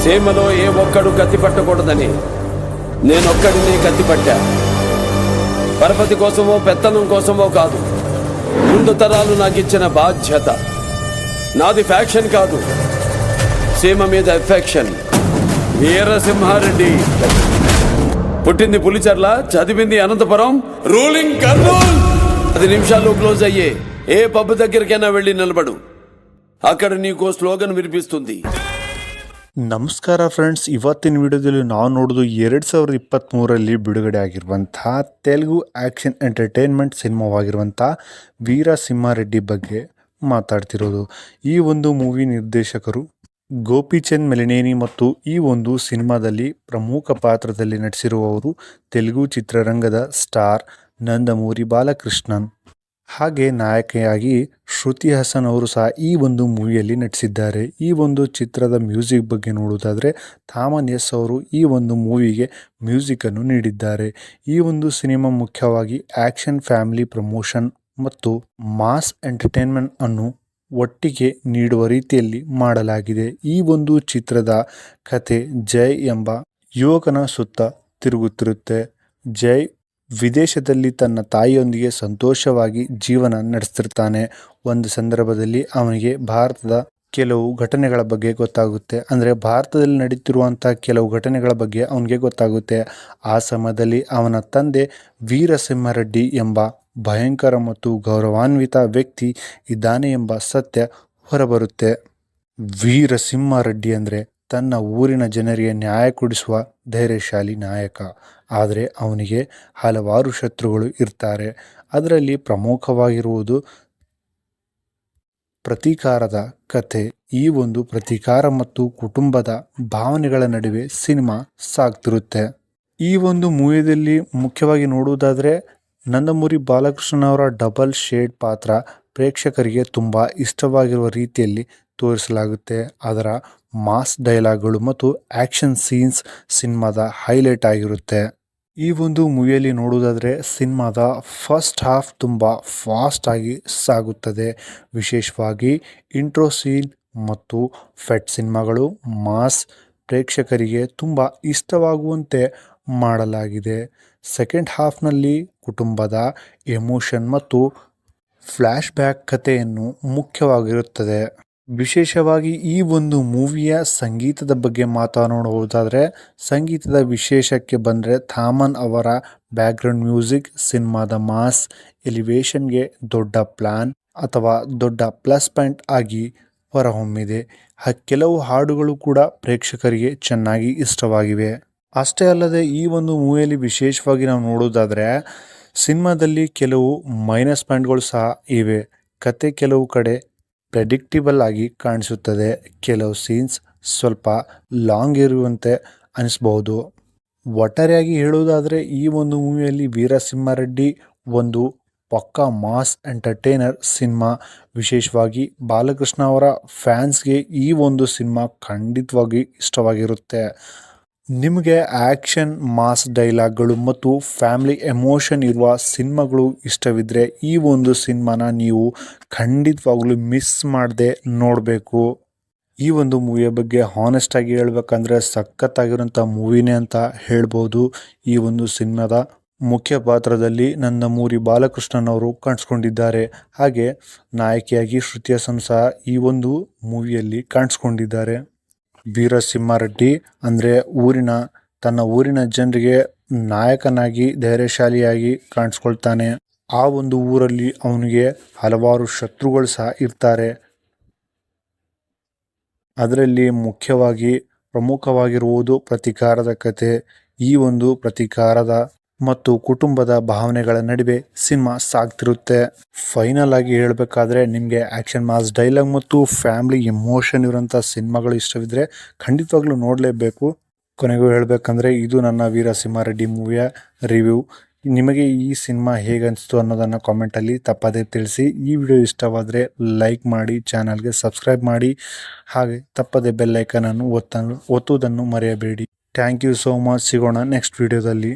సీమలో ఏ ఒక్కడు కత్తి పట్టకూడదని నేనొక్కడిని కత్తి పట్టా. పరపతి కోసమో పెత్తనం కోసమో కాదు. ముందు తరాలు నాకు ఇచ్చిన బాధ్యత. నాది ఫ్యాక్షన్ కాదు, సీమ మీద ఎఫెక్షన్. వీరసింహారెడ్డి పుట్టింది పులిచెర్ల, చదివింది అనంతపురం, రూలింగ్ కర్నూల్. 10 నిమిషాల్లో క్లోజ్ అయ్యే ఏ పబ్ దగ్గరికైనా వెళ్ళి నిలబడు, అక్కడ నీకో ಸ್ಲೋಗನ್ ವಿನಿಪಿಸುತ್ತದೆ. ನಮಸ್ಕಾರ ಫ್ರೆಂಡ್ಸ್, ಇವತ್ತಿನ ವಿಡಿಯೋದಲ್ಲಿ ನಾವು ನೋಡೋದು 2023ರಲ್ಲಿ ಬಿಡುಗಡೆ ಆಗಿರುವಂತಹ ತೆಲುಗು ಆ್ಯಕ್ಷನ್ ಎಂಟರ್ಟೈನ್ಮೆಂಟ್ ಸಿನಿಮಾವಾಗಿರುವಂಥ ವೀರಸಿಂಹಾರೆಡ್ಡಿ ಬಗ್ಗೆ ಮಾತಾಡ್ತಿರೋದು. ಈ ಒಂದು ಮೂವಿ ನಿರ್ದೇಶಕರು ಗೋಪಿಚಂದ್ ಮೆಲಿನೇನಿ ಮತ್ತು ಈ ಒಂದು ಸಿನಿಮಾದಲ್ಲಿ ಪ್ರಮುಖ ಪಾತ್ರದಲ್ಲಿ ನಟಿಸಿರುವವರು ತೆಲುಗು ಚಿತ್ರರಂಗದ ಸ್ಟಾರ್ ನಂದಮೂರಿ ಬಾಲಕೃಷ್ಣನ್. ಹಾಗೆ ನಾಯಕಿಯಾಗಿ ಶ್ರುತಿ ಹಾಸನ್ ಅವರು ಸಹ ಈ ಒಂದು ಮೂವಿಯಲ್ಲಿ ನಟಿಸಿದ್ದಾರೆ. ಈ ಒಂದು ಚಿತ್ರದ ಮ್ಯೂಸಿಕ್ ಬಗ್ಗೆ ನೋಡುವುದಾದರೆ ಥಾಮನ್ ಎಸ್ ಅವರು ಈ ಒಂದು ಮೂವಿಗೆ ಮ್ಯೂಸಿಕನ್ನು ನೀಡಿದ್ದಾರೆ. ಈ ಒಂದು ಸಿನಿಮಾ ಮುಖ್ಯವಾಗಿ ಆ್ಯಕ್ಷನ್, ಫ್ಯಾಮಿಲಿ ಪ್ರಮೋಷನ್ ಮತ್ತು ಮಾಸ್ ಎಂಟರ್ಟೈನ್ಮೆಂಟ್ ಅನ್ನು ಒಟ್ಟಿಗೆ ನೀಡುವ ರೀತಿಯಲ್ಲಿ ಮಾಡಲಾಗಿದೆ. ಈ ಒಂದು ಚಿತ್ರದ ಕತೆ ಜೈ ಎಂಬ ಯುವಕನ ಸುತ್ತ ತಿರುಗುತ್ತಿರುತ್ತೆ. ಜೈ ವಿದೇಶದಲ್ಲಿ ತನ್ನ ತಾಯಿಯೊಂದಿಗೆ ಸಂತೋಷವಾಗಿ ಜೀವನ ನಡೆಸ್ತಿರ್ತಾನೆ. ಒಂದು ಸಂದರ್ಭದಲ್ಲಿ ಅವನಿಗೆ ಭಾರತದ ಕೆಲವು ಘಟನೆಗಳ ಬಗ್ಗೆ ಗೊತ್ತಾಗುತ್ತೆ. ಅಂದರೆ ಭಾರತದಲ್ಲಿ ನಡೀತಿರುವಂಥ ಕೆಲವು ಘಟನೆಗಳ ಬಗ್ಗೆ ಅವನಿಗೆ ಗೊತ್ತಾಗುತ್ತೆ. ಆ ಸಮಯದಲ್ಲಿ ಅವನ ತಂದೆ ವೀರಸಿಂಹಾರೆಡ್ಡಿ ಎಂಬ ಭಯಂಕರ ಮತ್ತು ಗೌರವಾನ್ವಿತ ವ್ಯಕ್ತಿ ಇದ್ದಾನೆ ಎಂಬ ಸತ್ಯ ಹೊರಬರುತ್ತೆ. ವೀರಸಿಂಹಾರೆಡ್ಡಿ ಅಂದರೆ ತನ್ನ ಊರಿನ ಜನರಿಗೆ ನ್ಯಾಯ ಕೊಡಿಸುವ ಧೈರ್ಯಶಾಲಿ ನಾಯಕ. ಆದರೆ ಅವನಿಗೆ ಹಲವಾರು ಶತ್ರುಗಳು ಇರ್ತಾರೆ. ಅದರಲ್ಲಿ ಪ್ರಮುಖವಾಗಿರುವುದು ಪ್ರತೀಕಾರದ ಕಥೆ. ಈ ಒಂದು ಪ್ರತೀಕಾರ ಮತ್ತು ಕುಟುಂಬದ ಭಾವನೆಗಳ ನಡುವೆ ಸಿನಿಮಾ ಸಾಗ್ತಿರುತ್ತೆ. ಈ ಒಂದು ಮೂವಿಯಲ್ಲಿ ಮುಖ್ಯವಾಗಿ ನೋಡುವುದಾದರೆ ನಂದಮೂರಿ ಬಾಲಕೃಷ್ಣನ್ ಅವರ ಡಬಲ್ ಶೇಡ್ ಪಾತ್ರ ಪ್ರೇಕ್ಷಕರಿಗೆ ತುಂಬ ಇಷ್ಟವಾಗಿರುವ ರೀತಿಯಲ್ಲಿ ತೋರಿಸಲಾಗುತ್ತೆ. ಅದರ ಮಾಸ್ ಡೈಲಾಗ್ಗಳು ಮತ್ತು ಆ್ಯಕ್ಷನ್ ಸೀನ್ಸ್ ಸಿನಿಮಾದ ಹೈಲೈಟ್ ಆಗಿರುತ್ತೆ. ಈ ಒಂದು ಮೂವಿಯಲ್ಲಿ ನೋಡುವುದಾದರೆ ಸಿನಿಮಾದ ಫಸ್ಟ್ ಹಾಫ್ ತುಂಬ ಫಾಸ್ಟ್ ಆಗಿ ಸಾಗುತ್ತದೆ. ವಿಶೇಷವಾಗಿ ಇಂಟ್ರೋ ಸೀನ್ ಮತ್ತು ಫೆಟ್ ಸಿನಿಮಾಗಳು ಮಾಸ್ ಪ್ರೇಕ್ಷಕರಿಗೆ ತುಂಬ ಇಷ್ಟವಾಗುವಂತೆ ಮಾಡಲಾಗಿದೆ. ಸೆಕೆಂಡ್ ಹಾಫ್ನಲ್ಲಿ ಕುಟುಂಬದ ಎಮೋಷನ್ ಮತ್ತು ಫ್ಲ್ಯಾಶ್ ಬ್ಯಾಕ್ ಕಥೆಯನ್ನು ಮುಖ್ಯವಾಗಿರುತ್ತದೆ. ವಿಶೇಷವಾಗಿ ಈ ಒಂದು ಮೂವಿಯ ಸಂಗೀತದ ಬಗ್ಗೆ ಮಾತನಾಡುವುದಾದರೆ ಸಂಗೀತದ ವಿಶೇಷಕ್ಕೆ ಬಂದರೆ ಥಾಮನ್ ಅವರ ಬ್ಯಾಕ್ಗ್ರೌಂಡ್ ಮ್ಯೂಸಿಕ್ ಸಿನಿಮಾದ ಮಾಸ್ ಎಲಿವೇಶನ್ಗೆ ದೊಡ್ಡ ಪ್ಲಾನ್ ಅಥವಾ ದೊಡ್ಡ ಪ್ಲಸ್ ಪಾಯಿಂಟ್ ಆಗಿ ಹೊರಹೊಮ್ಮಿದೆ. ಕೆಲವು ಹಾಡುಗಳು ಕೂಡ ಪ್ರೇಕ್ಷಕರಿಗೆ ಚೆನ್ನಾಗಿ ಇಷ್ಟವಾಗಿವೆ. ಅಷ್ಟೇ ಅಲ್ಲದೆ ಈ ಒಂದು ಮೂವಿಯಲ್ಲಿ ವಿಶೇಷವಾಗಿ ನಾವು ನೋಡೋದಾದರೆ ಸಿನಿಮಾದಲ್ಲಿ ಕೆಲವು ಮೈನಸ್ ಪಾಯಿಂಟ್ಗಳು ಸಹ ಇವೆ. ಕತೆ ಕೆಲವು ಕಡೆ ಪ್ರೆಡಿಕ್ಟಿಬಲ್ ಆಗಿ ಕಾಣಿಸುತ್ತದೆ. ಕೆಲವು ಸೀನ್ಸ್ ಸ್ವಲ್ಪ ಲಾಂಗ್ ಇರುವಂತೆ ಅನಿಸ್ಬಹುದು. ಒಟ್ಟಾರೆಯಾಗಿ ಹೇಳುವುದಾದರೆ ಈ ಒಂದು ಮೂವಿಯಲ್ಲಿ ವೀರಸಿಂಹಾರೆಡ್ಡಿ ಒಂದು ಪಕ್ಕಾ ಮಾಸ್ ಎಂಟರ್ಟೈನರ್ ಸಿನಿಮಾ. ವಿಶೇಷವಾಗಿ ಬಾಲಕೃಷ್ಣ ಅವರ ಫ್ಯಾನ್ಸ್ಗೆ ಈ ಒಂದು ಸಿನಿಮಾ ಖಂಡಿತವಾಗಿ ಇಷ್ಟವಾಗಿರುತ್ತೆ. ನಿಮಗೆ ಆ್ಯಕ್ಷನ್, ಮಾಸ್ ಡೈಲಾಗ್ಗಳು ಮತ್ತು ಫ್ಯಾಮಿಲಿ ಎಮೋಷನ್ ಇರುವ ಸಿನಿಮಾಗಳು ಇಷ್ಟವಿದ್ದರೆ ಈ ಒಂದು ಸಿನಿಮಾನ ನೀವು ಖಂಡಿತವಾಗ್ಲೂ ಮಿಸ್ ಮಾಡದೆ ನೋಡಬೇಕು. ಈ ಒಂದು ಮೂವಿಯ ಬಗ್ಗೆ ಹಾನೆಸ್ಟಾಗಿ ಹೇಳ್ಬೇಕಂದ್ರೆ ಸಖತ್ತಾಗಿರೋಂಥ ಮೂವಿನೇ ಅಂತ ಹೇಳ್ಬೋದು. ಈ ಒಂದು ಸಿನಿಮಾದ ಮುಖ್ಯ ಪಾತ್ರದಲ್ಲಿ ನಂದಮೂರಿ ಬಾಲಕೃಷ್ಣನ್ ಅವರು ಕಾಣಿಸ್ಕೊಂಡಿದ್ದಾರೆ. ಹಾಗೆ ನಾಯಕಿಯಾಗಿ ಶ್ರುತಿ ಹಾಸನ್ ಸಹ ಈ ಒಂದು ಮೂವಿಯಲ್ಲಿ ಕಾಣಿಸ್ಕೊಂಡಿದ್ದಾರೆ. ವೀರಸಿಂಹಾರೆಡ್ಡಿ ಅಂದರೆ ತನ್ನ ಊರಿನ ಜನರಿಗೆ ನಾಯಕನಾಗಿ ಧೈರ್ಯಶಾಲಿಯಾಗಿ ಕಾಣಿಸ್ಕೊಳ್ತಾನೆ. ಆ ಒಂದು ಊರಲ್ಲಿ ಅವನಿಗೆ ಹಲವಾರು ಶತ್ರುಗಳು ಸಹ ಇರ್ತಾರೆ. ಅದರಲ್ಲಿ ಮುಖ್ಯವಾಗಿ ಪ್ರಮುಖವಾಗಿರುವುದು ಪ್ರತೀಕಾರದ ಕತೆ. ಈ ಒಂದು ಪ್ರತೀಕಾರದ ಮತ್ತು ಕುಟುಂಬದ ಭಾವನೆಗಳ ನಡುವೆ ಸಿನಿಮಾ ಸಾಗ್ತಿರುತ್ತೆ. ಫೈನಲ್ ಆಗಿ ಹೇಳಬೇಕಾದ್ರೆ ನಿಮಗೆ ಆ್ಯಕ್ಷನ್, ಮಾಸ್ ಡೈಲಾಗ್ ಮತ್ತು ಫ್ಯಾಮಿಲಿ ಎಮೋಷನ್ ಇರೋಂಥ ಸಿನಿಮಾಗಳು ಇಷ್ಟವಿದ್ದರೆ ಖಂಡಿತವಾಗ್ಲೂ ನೋಡಲೇಬೇಕು. ಕೊನೆಗೂ ಹೇಳಬೇಕಂದ್ರೆ ಇದು ನನ್ನ ವೀರಸಿಂಹಾರೆಡ್ಡಿ ಮೂವಿಯ ರಿವ್ಯೂ. ನಿಮಗೆ ಈ ಸಿನಿಮಾ ಹೇಗೆ ಅನಿಸ್ತು ಅನ್ನೋದನ್ನು ಕಾಮೆಂಟಲ್ಲಿ ತಪ್ಪದೇ ತಿಳಿಸಿ. ಈ ವಿಡಿಯೋ ಇಷ್ಟವಾದರೆ ಲೈಕ್ ಮಾಡಿ, ಚಾನಲ್ಗೆ ಸಬ್ಸ್ಕ್ರೈಬ್ ಮಾಡಿ, ಹಾಗೆ ತಪ್ಪದೇ ಬೆಲ್ ಐಕನನ್ನು ಒತ್ತುವುದನ್ನು ಮರೆಯಬೇಡಿ. Thank you so much. ಸಿಗೋಣ ನೆಕ್ಸ್ಟ್ ವಿಡಿಯೋದಲ್ಲಿ.